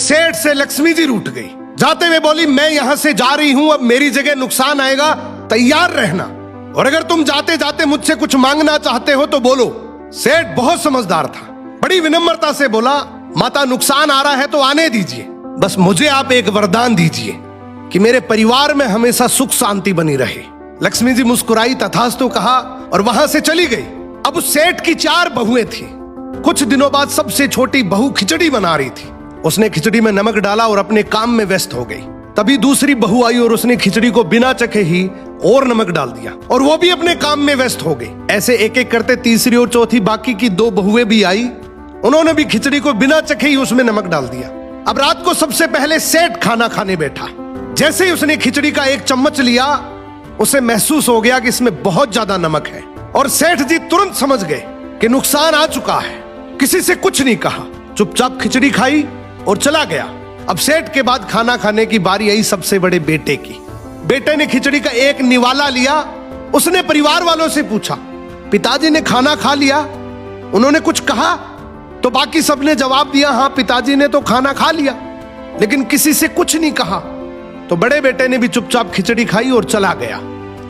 सेठ से लक्ष्मी जी रूठ गई। जाते हुए बोली, मैं यहां से जा रही हूं, अब मेरी जगह नुकसान आएगा, तैयार रहना, और अगर तुम जाते जाते मुझसे कुछ मांगना चाहते हो तो बोलो। सेठ बहुत समझदार था, बड़ी विनम्रता से बोला, माता नुकसान आ रहा है तो आने दीजिए, बस मुझे आप एक वरदान दीजिए कि मेरे परिवार में हमेशा सुख शांति बनी रहे। लक्ष्मी जी मुस्कुराई, तथास्तु कहा और वहां से चली गई। अब उस सेठ की 4 बहुएं थी। कुछ दिनों बाद सबसे छोटी बहू खिचड़ी बना रही थी। उसने खिचड़ी में नमक डाला और अपने काम में व्यस्त हो गई। तभी दूसरी बहू आई और उसने खिचड़ी को बिना चखे ही और नमक डाल दिया और वो भी अपने काम में व्यस्त हो गई। ऐसे एक एक करते तीसरी और चौथी बाकी की 2 बहुएं भी आई। उन्होंने भी खिचड़ी को बिना चखे ही उसमें नमक डाल दिया। अब रात को सबसे पहले सेठ खाना खाने बैठा। जैसे ही उसने खिचड़ी का एक चम्मच लिया, उसे महसूस हो गया कि इसमें बहुत ज्यादा नमक है, और सेठ जी तुरंत समझ गए कि नुकसान आ चुका है। किसी से कुछ नहीं कहा, चुपचाप खिचड़ी खाई और चला गया। अब सेठ के बाद खाना खाने की बारी आई सबसे बड़े बेटे की। बेटे ने खिचड़ी का एक निवाला लिया। उसने परिवार वालों से पूछा, पिताजी ने खाना खा लिया? उन्होंने कुछ कहा? तो बाकी सबने जवाब दिया, हाँ पिताजी ने तो खाना खा लिया, लेकिन किसी से कुछ नहीं कहा। तो बड़े बेटे ने भी चुपचाप खिचड़ी खाई और चला गया।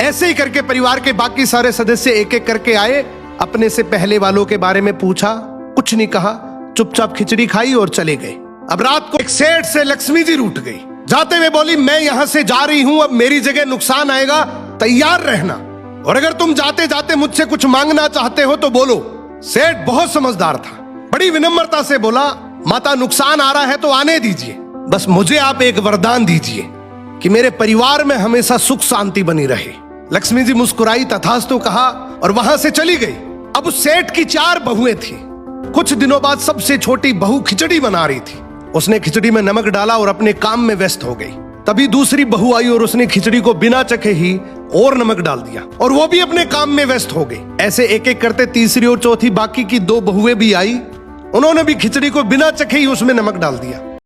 ऐसे ही करके परिवार के बाकी सारे सदस्य एक एक करके आए। अपने से पहले वालों के बारे में पूछा, कुछ नहीं कहा, चुपचाप खिचड़ी खाई और चले गए। अब रात को एक सेठ से लक्ष्मी जी रूठ गई। जाते हुए बोली, मैं यहां से जा रही हूं, अब मेरी जगह नुकसान आएगा, तैयार रहना, और अगर तुम जाते जाते मुझसे कुछ मांगना चाहते हो तो बोलो। सेठ बहुत समझदार था, बड़ी विनम्रता से बोला, माता नुकसान आ रहा है तो आने दीजिए, बस मुझे आप एक वरदान दीजिए कि मेरे परिवार में हमेशा सुख शांति बनी रहे। लक्ष्मी जी मुस्कुराई, तथास्तु कहा और वहां से चली गई। अब उस सेठ की 4 बहुएं थी। कुछ दिनों बाद सबसे छोटी बहू खिचड़ी बना रही थी। उसने खिचड़ी में नमक डाला और अपने काम में व्यस्त हो गई। तभी दूसरी बहू आई और उसने खिचड़ी को बिना चखे ही और नमक डाल दिया और वो भी अपने काम में व्यस्त हो गई। ऐसे एक एक करते तीसरी और चौथी बाकी की 2 बहुएं भी आई। उन्होंने भी खिचड़ी को बिना चखे ही उसमें नमक डाल दिया।